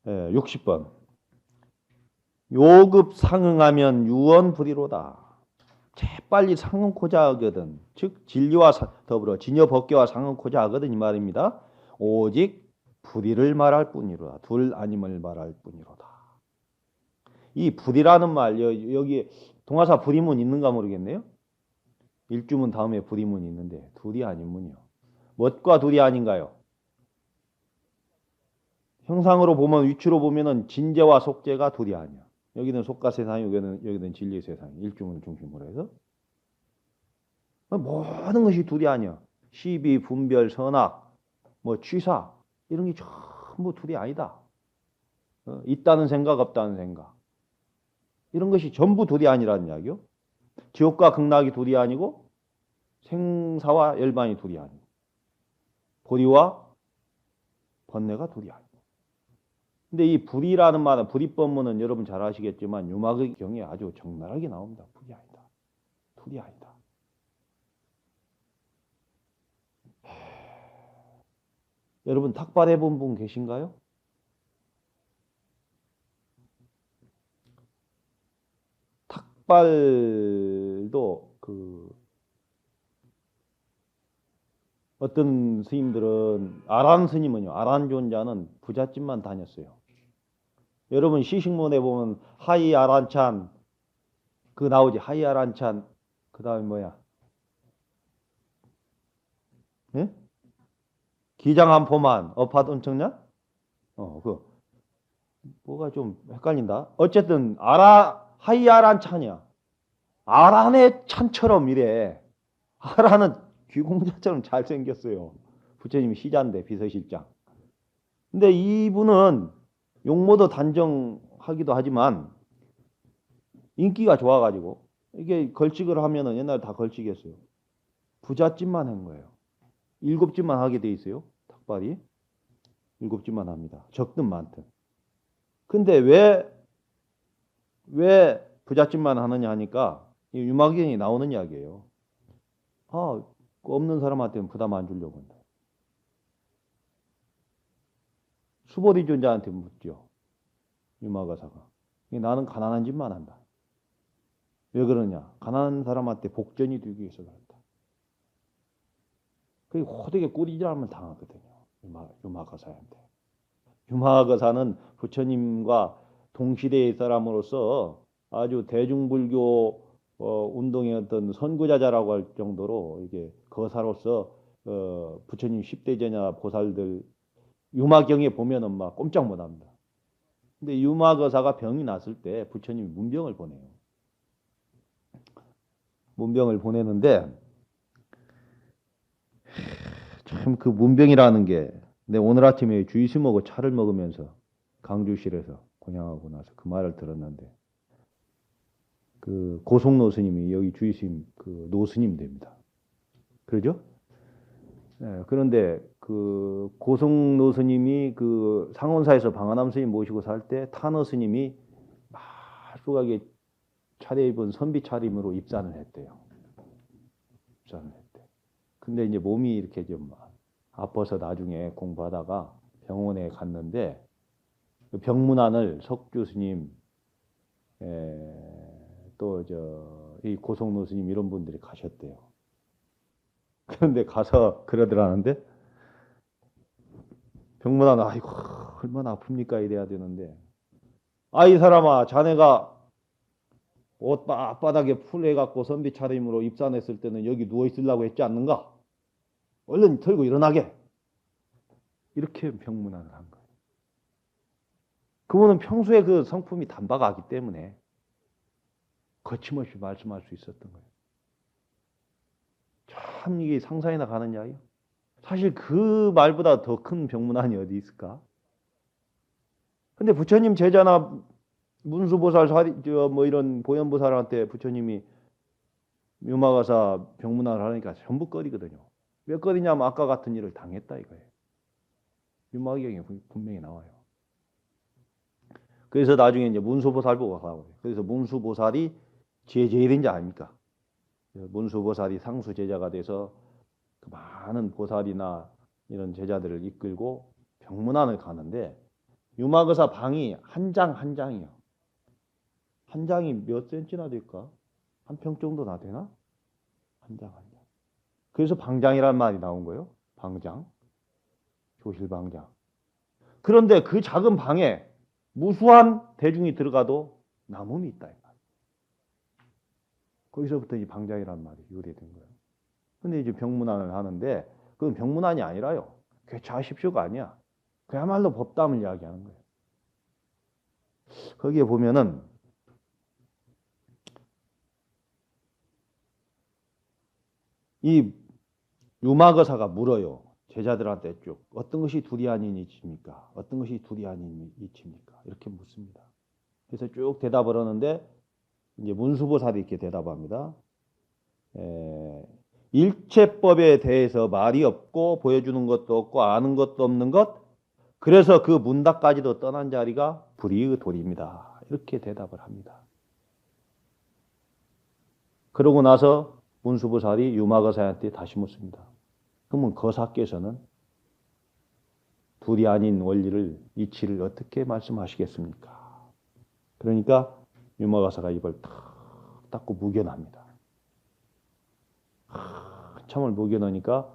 60번. 요급 상응하면 유언불이로다. 재빨리 상응코자 하거든. 즉 진리와 더불어 진여 법계와 상응코자 하거든 이 말입니다. 오직 불의를 말할 뿐이로다. 둘 아님을 말할 뿐이로다. 이 불이라는 말 여기 동화사 불이문 있는가 모르겠네요. 일주문 다음에 불이문이 있는데 둘이 아닌 문이요. 뭣과 둘이 아닌가요? 형상으로 보면 위치로 보면은 진재와 속재가 둘이 아니야. 여기는 속가 세상이 여기는 진리 세상이 일중을 중심으로 해서 모든 것이 둘이 아니야. 시비, 분별, 선악, 뭐 취사 이런 게 전부 둘이 아니다. 있다는 생각, 없다는 생각 이런 것이 전부 둘이 아니라는 이야기요. 지옥과 극락이 둘이 아니고 생사와 열반이 둘이 아니고 보리와 번뇌가 둘이 아니고. 근데 이 불이라는 말은 불이법문은 여러분 잘 아시겠지만 유마의 경에 아주 적나라하게 나옵니다. 불이 아니다. 둘이 아니다. 여러분 탁발해 본 분 계신가요? 탁발도 어떤 스님들은 아란 스님은요. 아란 존자는 부잣집만 다녔어요. 여러분 시식문에 보면 하이 아란찬 그 나오지. 하이 아란찬 그 다음에 뭐야? 예? 기장한포만 어파드 엄청냐? 뭐가 좀 헷갈린다. 어쨌든 하이 아란 찬이야. 아란의 찬처럼 이래. 아란은 귀공자처럼 잘생겼어요. 부처님이 시자인데 비서실장. 근데 이분은 용모도 단정하기도 하지만 인기가 좋아가지고 이게 걸칙을 하면은 옛날에 다 걸칙이었어요. 부잣집만 한 거예요. 7집만 하게 돼 있어요. 탁발이 7집만 합니다. 적든 많든. 근데 왜 부잣집만 하느냐 하니까 유마경이 나오는 이야기예요. 없는 사람한테는 부담 안 주려고 한다. 수보리 존자한테 묻죠. 유마가사가. 나는 가난한 짓만 한다. 왜 그러냐? 가난한 사람한테 복전이 되기 위해서 그렇다. 그게 호되게 꾸리질하면 당하거든요. 유마가사한테. 유마가사는 부처님과 동시대의 사람으로서 아주 대중불교 운동의 어떤 선구자자라고 할 정도로 이게 거사로서 부처님 10대 제자 보살들 유마경에 보면은 막 꼼짝 못합니다. 근데 유마거사가 병이 났을 때 부처님이 문병을 보내요. 문병을 보내는데 참 그 문병이라는 게 내 오늘 아침에 주이스모고 차를 먹으면서 강주실에서 공양하고 나서 그 말을 들었는데 그 고속노 스님이 여기 주이스님 그 노스님 됩니다. 그러죠? 네, 그런데 그 고성노 스님이 그 상원사에서 방아남 스님 모시고 살 때 타너 스님이 말수하게 차려입은 선비 차림으로 입산을 했대요. 입산을 했대. 근데 이제 몸이 이렇게 좀 아파서 나중에 공부하다가 병원에 갔는데 그 병문안을 석주 스님 또 이 고성노 스님 이런 분들이 가셨대요. 그런데 가서 그러더라는데 병문안 아이고 얼마나 아픕니까 이래야 되는데 이 사람아 자네가 옷 앞바닥에 풀 해갖고 선비 차림으로 입산했을 때는 여기 누워 있으려고 했지 않는가? 얼른 털고 일어나게. 이렇게 병문안을 한 거예요. 그분은 평소에 그 성품이 단박하기 때문에 거침없이 말씀할 수 있었던 거예요. 참 이게 상상이나 가는 이야기요. 사실 그 말보다 더 큰 병문안이 어디 있을까? 근데 부처님 제자나 문수보살, 뭐 이런 보현보살한테 부처님이 유마가사 병문안을 하니까 전부 꺼리거든요. 왜 꺼리냐면 아까 같은 일을 당했다 이거예요. 유마경에 분명히 나와요. 그래서 나중에 이제 문수보살 보고 가고 그래서 문수보살이 제일 인자 아닙니까? 문수보살이 상수 제자가 돼서 그 많은 보살이나 이런 제자들을 이끌고 병문안을 가는데 유마거사 방이 한 장 한 장이요. 한 장이 몇 센치나 될까? 한 평 정도나 되나? 한 장 한 장. 그래서 방장이라는 말이 나온 거예요. 방장. 조실방장. 그런데 그 작은 방에 무수한 대중이 들어가도 남음이 있다. 거기서부터 이 방장이라는 말이 유래된 거예요. 근데 이제 병문안을 하는데 그건 병문안이 아니라요. 괴차하십시오가 아니야. 그야말로 법담을 이야기하는 거예요. 거기에 보면은 이 유마거사가 물어요. 제자들한테 쭉 어떤 것이 둘이 아닌 이치입니까? 어떤 것이 둘이 아닌 이치입니까? 이렇게 묻습니다. 그래서 쭉 대답을 하는데 이제 문수보살이 이렇게 대답합니다. 일체법에 대해서 말이 없고 보여주는 것도 없고 아는 것도 없는 것, 그래서 그 문답까지도 떠난 자리가 불의의 도리입니다. 이렇게 대답을 합니다. 그러고 나서 문수보살이 유마거사한테 다시 묻습니다. 그러면 거사께서는 둘이 아닌 원리를, 이치를 어떻게 말씀하시겠습니까? 그러니까 유마거사가 입을 탁 닫고 묵여납니다. 한참을 묵여놓으니까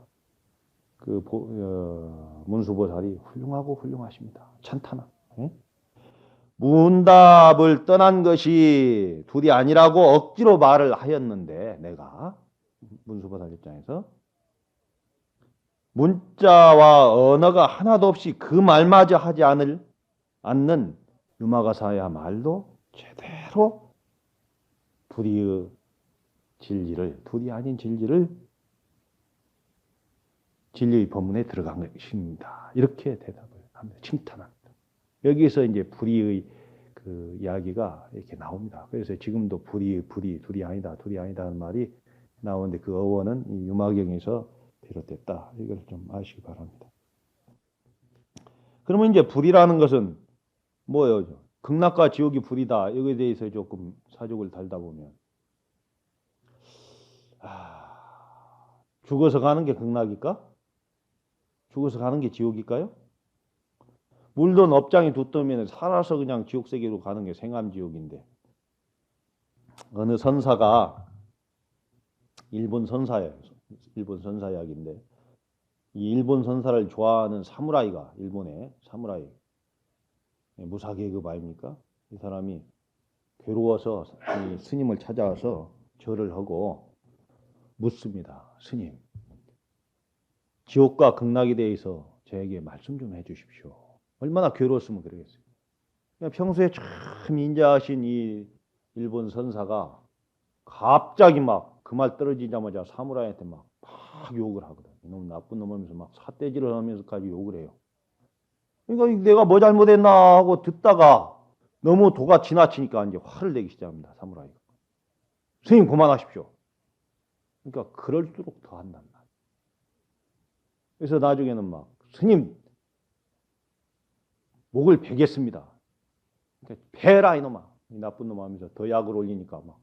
그 문수보살이 훌륭하고 훌륭하십니다. 찬탄한. 예? 문답을 떠난 것이 둘이 아니라고 억지로 말을 하였는데 내가 문수보살 입장에서 문자와 언어가 하나도 없이 그 말마저 하지 않는 유마거사야말로 제대로 불의의 진리를, 둘이 아닌 진리를 진리의 법문에 들어간 것입니다. 이렇게 대답을 합니다. 칭찬합니다. 여기서 이제 불의의 그 이야기가 이렇게 나옵니다. 그래서 지금도 불의, 둘이 아니다 하는 말이 나오는데 그 어원은 이 유마경에서 비롯됐다. 이걸 좀 아시기 바랍니다. 그러면 이제 불이라는 것은 뭐예요? 극락과 지옥이 불이다. 여기에 대해서 조금 사족을 달다 보면 죽어서 가는 게 극락일까? 죽어서 가는 게 지옥일까요? 물론 업장이 두터우면 살아서 그냥 지옥세계로 가는 게 생암지옥인데 어느 선사가 일본 선사예요. 일본 선사 이야기인데 이 일본 선사를 좋아하는 사무라이가 일본의 사무라이 무사계급 아닙니까? 이 사람이 괴로워서 이 스님을 찾아와서 절을 하고 묻습니다. 스님, 지옥과 극락에 대해서 저에게 말씀 좀 해주십시오. 얼마나 괴로웠으면 그러겠어요. 평소에 참 인자하신 이 일본 선사가 갑자기 막 그 말 떨어지자마자 사무라이한테 막 욕을 하거든. 너무 나쁜 놈 하면서 막 삿대질을 하면서까지 욕을 해요. 그러니까 내가 뭐 잘못했나 하고 듣다가 너무 도가 지나치니까 이제 화를 내기 시작합니다. 사무라이가. 스님 그만하십시오. 그러니까 그럴수록 더 한단 말이에요. 그래서 나중에는 막 스님 목을 베겠습니다. 그러니까 베라 이놈아. 이 나쁜 놈 하면서 더 약을 올리니까 막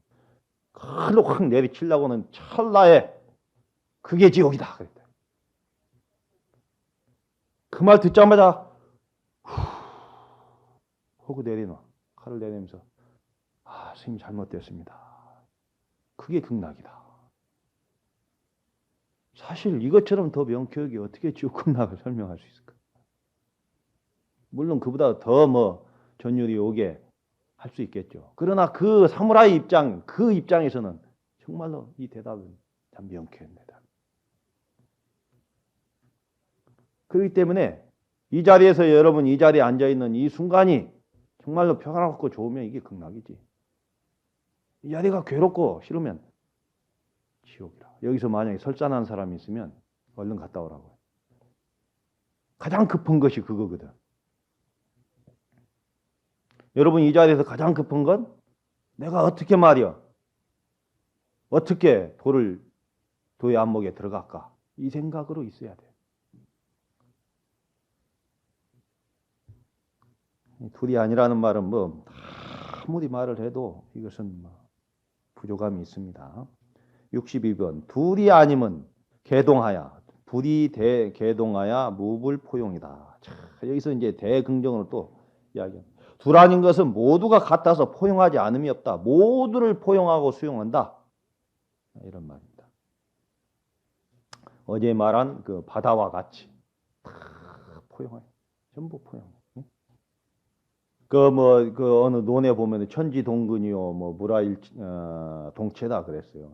칼로 확 내리치려고는 찰나에 그게 지옥이다 그랬다. 그 말 듣자마자 하고 내려놔. 칼을 내리면서 스님 잘못됐습니다. 그게 극락이다. 사실 이것처럼 더 명쾌하게 어떻게 지옥 극락을 설명할 수 있을까? 물론 그보다 더 뭐 전율이 오게 할 수 있겠죠. 그러나 그 사무라이 입장, 그 입장에서는 정말로 이 대답은 참 명쾌한 대답. 그렇기 때문에 이 자리에서 여러분 이 자리에 앉아있는 이 순간이 정말로 평화롭고 좋으면 이게 극락이지. 이 자리가 괴롭고 싫으면 지옥이라. 여기서 만약에 설산한 사람이 있으면 얼른 갔다 오라고. 가장 급한 것이 그거거든. 여러분 이 자리에서 가장 급한 건 내가 어떻게 말이야. 어떻게 도의 안목에 들어갈까. 이 생각으로 있어야 돼. 둘이 아니라는 말은 뭐 아무리 말을 해도 이것은 뭐 부족함이 있습니다. 62번 둘이 아니면 개동하야 불이 대개동하야 무불포용이다. 자, 여기서 이제 대긍정으로 또 이야기합니다. 둘 아닌 것은 모두가 같아서 포용하지 않음이 없다. 모두를 포용하고 수용한다. 이런 말입니다. 어제 말한 그 바다와 같이 다 포용해. 전부 포용해. 그 어느 논에 보면 천지동근이요, 뭐 무라일 동체다 그랬어요.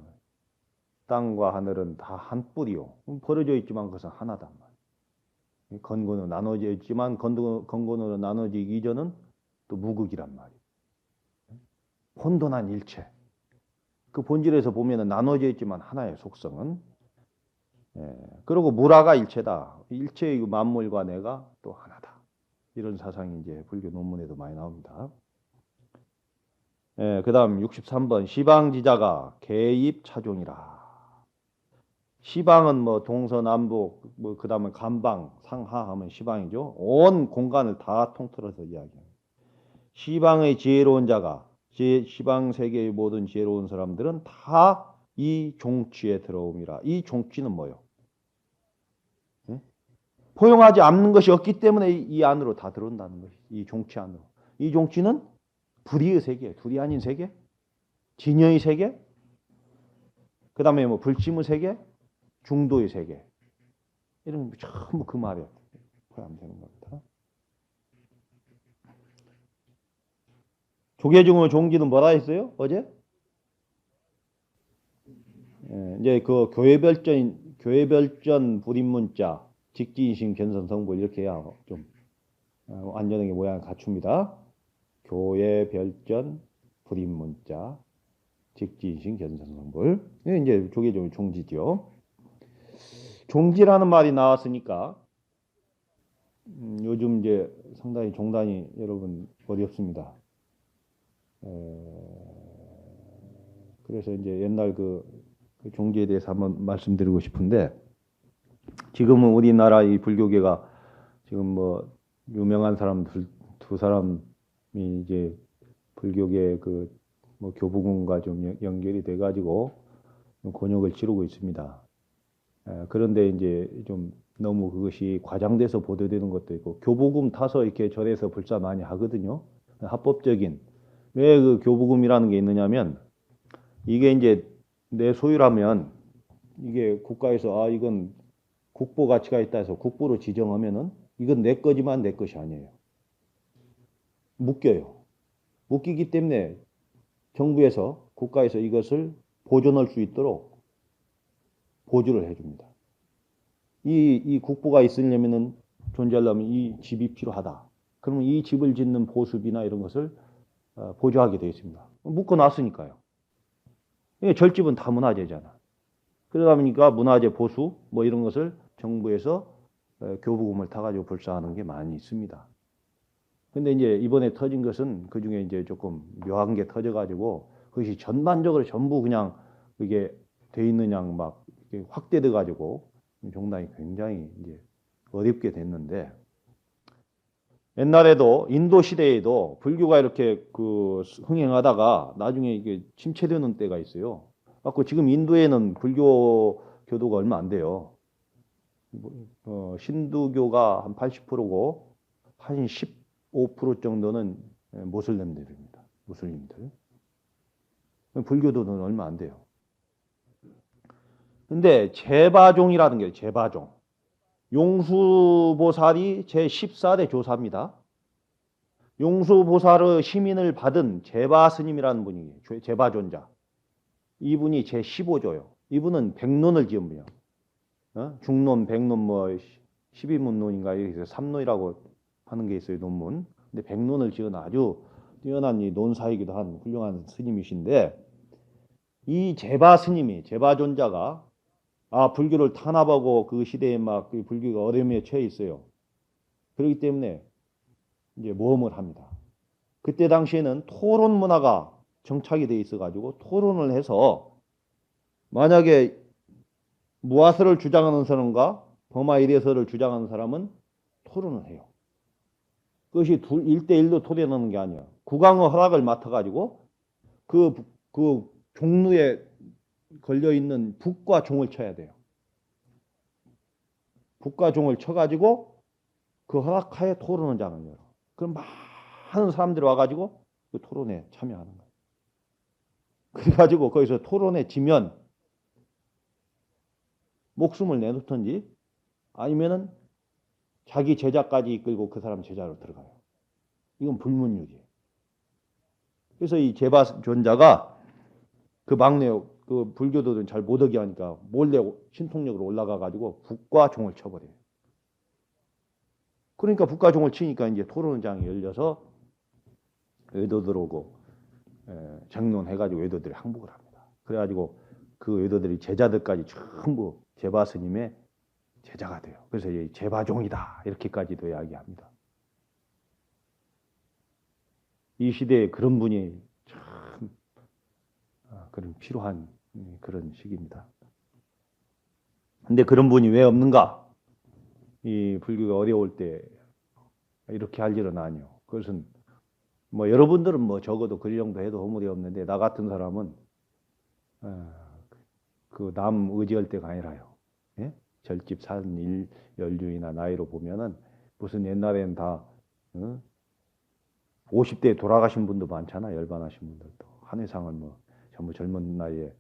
땅과 하늘은 다 한 뿌리요. 벌어져 있지만 그것은 하나단 말이에요. 건곤으로 나눠져 있지만 건곤으로 나눠지기 이전은 또 무극이란 말이에요. 혼돈한 일체. 그 본질에서 보면은 나눠져 있지만 하나의 속성은. 그리고 무라가 일체다. 일체의 만물과 내가 또 하나다. 이런 사상이 이제 불교 논문에도 많이 나옵니다. 그 다음 63번 시방지자가 개입차종이라. 시방은 뭐 동서남북, 뭐 그 다음에 간방, 상하 하면 시방이죠. 온 공간을 다 통틀어서 이야기합니다. 시방의 지혜로운 자가, 시방 세계의 모든 지혜로운 사람들은 다 이 종취에 들어옴이라. 이 종취는 뭐요? 포용하지 않는 것이 없기 때문에 이 안으로 다 들어온다는 것이, 이 종취 안으로. 이 종취는 불의의 세계, 둘이 아닌 세계, 진여의 세계, 그 다음에 뭐 불침의 세계, 중도의 세계. 이런 거 전부 그 말에 포함되는 겁니다. 조계종의 종지는 뭐라 했어요? 어제? 이제 그 교회별전 불입문자, 직지인심 견선성불 이렇게 해야 좀 안전하게 모양을 갖춥니다. 교회별전 불입문자, 직지인심 견선성불. 이제 조계종의 종지죠. 종지라는 말이 나왔으니까 요즘 이제 상당히 종단이 여러분 어렵습니다. 그래서 이제 옛날 그 종지에 대해서 한번 말씀드리고 싶은데, 지금은 우리나라 이 불교계가 지금 뭐 유명한 사람 두 사람이 이제 불교계 그 뭐 교부군과 좀 연결이 돼가지고 곤욕을 치르고 있습니다. 그런데 이제 좀 너무 그것이 과장돼서 보도되는 것도 있고, 교부금 타서 이렇게 절에서 불사 많이 하거든요. 합법적인. 왜 그 교부금이라는 게 있느냐면, 이게 이제 내 소유라면 이게 국가에서 이건 국보 가치가 있다 해서 국보로 지정하면은 이건 내 거지만 내 것이 아니에요. 묶여요. 묶이기 때문에 정부에서, 국가에서 이것을 보존할 수 있도록 보조를 해줍니다. 이 국보가 있으려면은, 존재하려면 이 집이 필요하다. 그러면 이 집을 짓는 보수비나 이런 것을 보조하게 되어 있습니다. 묶어놨으니까요. 절집은 다 문화재잖아. 그러다 보니까 문화재 보수 뭐 이런 것을 정부에서 교부금을 타가지고 불사하는 게 많이 있습니다. 근데 이제 이번에 터진 것은 그 중에 이제 조금 묘한 게 터져가지고 그것이 전반적으로 전부 그냥 그게 돼 있는 양 막 확대돼 가지고 종단이 굉장히 이제 어렵게 됐는데, 옛날에도 인도 시대에도 불교가 이렇게 그 흥행하다가 나중에 이게 침체되는 때가 있어요. 그래서 지금 인도에는 불교 교도가 얼마 안 돼요. 신두교가 한 80%고 한 15% 정도는 모슬렘들입니다. 무슬림들. 불교도는 얼마 안 돼요. 근데 제바종이라는 게 제바종. 용수보살이 제14대 조사입니다. 용수보살의 시민을 받은 제바 스님이라는 분이 제바존자. 이분이 제15조요. 이분은 백론을 지은 분이요. 중론, 백론, 뭐 12문론인가 여기서 3논이라고 하는 게 있어요, 논문. 근데 백론을 지은 아주 뛰어난 이 논사이기도 한 훌륭한 스님이신데, 이 제바 스님이, 제바존자가 불교를 탄압하고 그 시대에 막 그 불교가 어려움에 처해 있어요. 그렇기 때문에 이제 모험을 합니다. 그때 당시에는 토론 문화가 정착이 돼 있어가지고 토론을 해서, 만약에 무아서를 주장하는 사람과 범아일에서를 주장하는 사람은 토론을 해요. 그것이 1대1로 토론하는 게 아니야. 국왕의 허락을 맡아가지고 그 종루에 걸려있는 북과 종을 쳐야 돼요. 북과 종을 쳐가지고 그 허락하에 토론을 장을 열어. 그럼 막 많은 사람들이 와가지고 그 토론에 참여하는 거예요. 그래가지고 거기서 토론에 지면 목숨을 내놓던지 아니면은 자기 제자까지 이끌고 그 사람 제자로 들어가요. 이건 불문율이에요. 그래서 이 제바존자가 그 막내 그 불교도들은 잘 못하게 하니까 몰래 신통력으로 올라가 가지고 북과 종을 쳐버려요. 그러니까 북과 종을 치니까 이제 토론장이 열려서 외도들 오고 장론해가지고 외도들이 항복을 합니다. 그래가지고 그 외도들이 제자들까지 전부 제바 스님의 제자가 돼요. 그래서 이 제바종이다 이렇게까지도 이야기합니다. 이 시대에 그런 분이 참 그런 필요한 그런 시기입니다. 근데 그런 분이 왜 없는가? 이 불교가 어려울 때 이렇게 할 일은 아니요. 그것은 뭐 여러분들은 뭐 적어도 그 정도 해도 허물이 없는데 나 같은 사람은 그 남 의지할 때가 아니라요. 예? 절집 산 연륜이나 나이로 보면은 무슨 옛날에는 다 50대에 돌아가신 분도 많잖아. 열반하신 분들도 한해상을 뭐 전부 젊은 나이에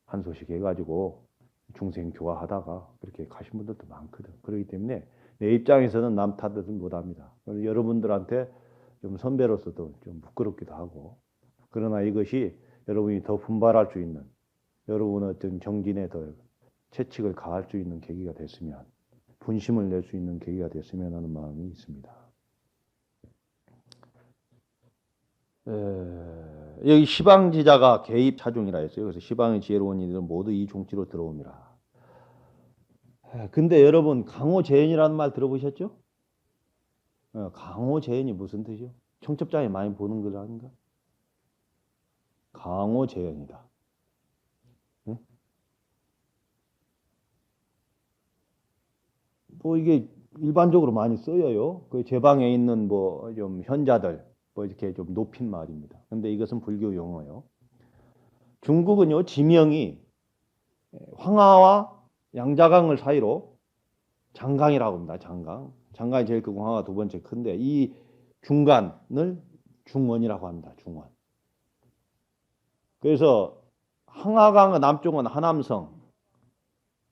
한 소식 해가지고 중생 교화하다가 그렇게 가신 분들도 많거든. 그렇기 때문에 내 입장에서는 남 탓은 못합니다. 여러분들한테 좀 선배로서도 좀 부끄럽기도 하고, 그러나 이것이 여러분이 더 분발할 수 있는, 여러분의 어떤 정진에 더 채찍을 가할 수 있는 계기가 됐으면, 분심을 낼 수 있는 계기가 됐으면 하는 마음이 있습니다. 여기 시방지자가 개입 차종이라 했어요. 그래서 시방의 지혜로운 이들은 모두 이 종지로 들어옵니다. 근데 여러분 강호재연이라는 말 들어보셨죠? 강호재연이 무슨 뜻이요? 청첩장에 많이 보는 글 아닌가? 강호재연이다. 네? 뭐 이게 일반적으로 많이 쓰여요. 그 제방에 있는 뭐 좀 현자들 뭐 이렇게 좀 높인 말입니다. 근데 이것은 불교 용어예요. 중국은요 지명이 황하와 양자강을 사이로 장강이라고 합니다. 장강. 장강이 제일 크고 황하가 두 번째 큰데 이 중간을 중원이라고 합니다. 중원. 그래서 황하강의 남쪽은 하남성,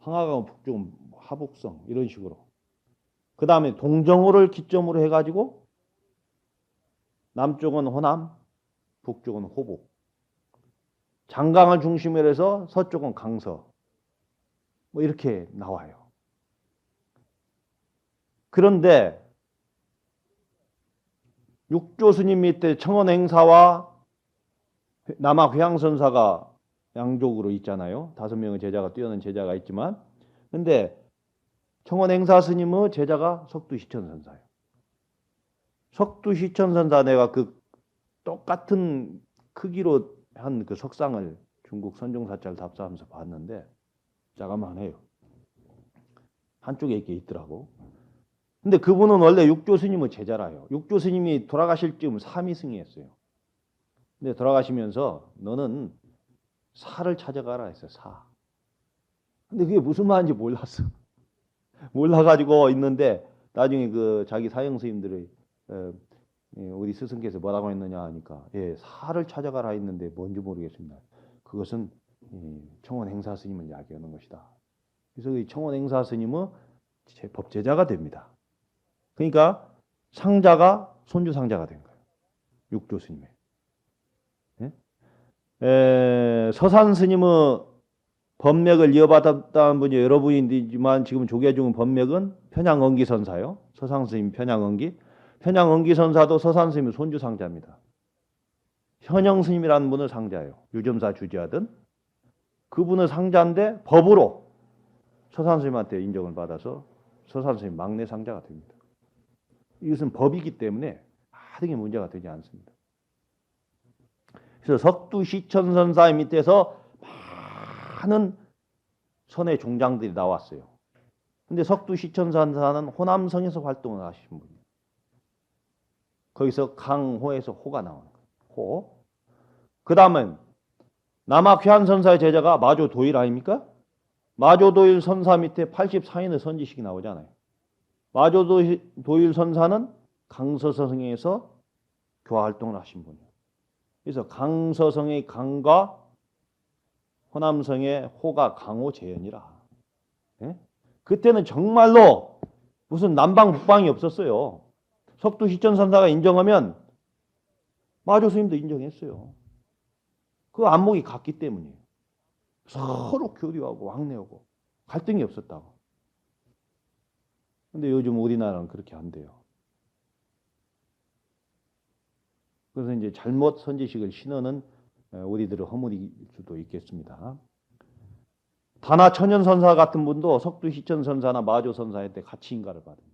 황하강의 북쪽은 하북성 이런 식으로. 그 다음에 동정호를 기점으로 해가지고 남쪽은 호남, 북쪽은 호북. 장강을 중심으로 해서 서쪽은 강서. 뭐 이렇게 나와요. 그런데 육조 스님 밑에 청원행사와 남학 회양선사가 양쪽으로 있잖아요. 5명의 제자가 뛰어난 제자가 있지만, 근데 청원행사 스님의 제자가 석두시천선사예요. 석두시천선사 내가 그 똑같은 크기로 한 그 석상을 중국 선종사찰 답사하면서 봤는데 자그만해요. 한쪽에 이렇게 있더라고. 근데 그분은 원래 육조 스님의 제자라요. 육조 스님이 돌아가실 즈음 사미승이었어요. 근데 돌아가시면서 너는 사를 찾아가라 했어요. 사. 근데 그게 무슨 말인지 몰랐어. 몰라가지고 있는데 나중에 그 자기 사형 스님들의 우리 스승께서 뭐라고 했느냐 하니까 예, 사를 찾아가라 했는데 뭔지 모르겠습니다. 그것은 청원 행사 스님을 이야기하는 것이다. 그래서 이 청원 행사 스님은 법제자가 됩니다. 그러니까 상자가 손주 상자가 된 거예요. 육조 스님의. 서산 스님의 법맥을 이어받았다는 분이 여러분이지만 지금 조계 중인 법맥은 편양언기 선사요. 서산 스님 편양언기. 편양언기 선사도 서산 스님의 손주 상자입니다. 현영 스님이라는 분은 상자예요. 유점사 주지하던 그분은 상자인데 법으로 서산 스님한테 인정을 받아서 서산 스님 막내 상자가 됩니다. 이것은 법이기 때문에 아등의 문제가 되지 않습니다. 그래서 석두시천선사의 밑에서 많은 선의 종장들이 나왔어요. 근데 석두시천선사는 호남성에서 활동을 하신 분이에요. 거기서 강호에서 호가 나오는 거예요. 호. 그 다음은 남학회한선사의 제자가 마조도일 아닙니까? 마조도일 선사 밑에 84인의 선지식이 나오잖아요. 마조도일 선사는 강서성에서 교화 활동을 하신 분이에요. 그래서 강서성의 강과 호남성의 호가 강호재연이라. 예? 그때는 정말로 무슨 남방 북방이 없었어요. 석두 시천선사가 인정하면 마조 스님도 인정했어요. 그 안목이 같기 때문이에요. 서로 교류하고 왕래하고 갈등이 없었다고. 근데 요즘 우리나라는 그렇게 안 돼요. 그래서 이제 잘못 선지식을 신어는 우리들의 허물일 수도 있겠습니다. 다나 천연선사 같은 분도 석두 시천선사나 마조선사할 때 같이 인가를 받습니다.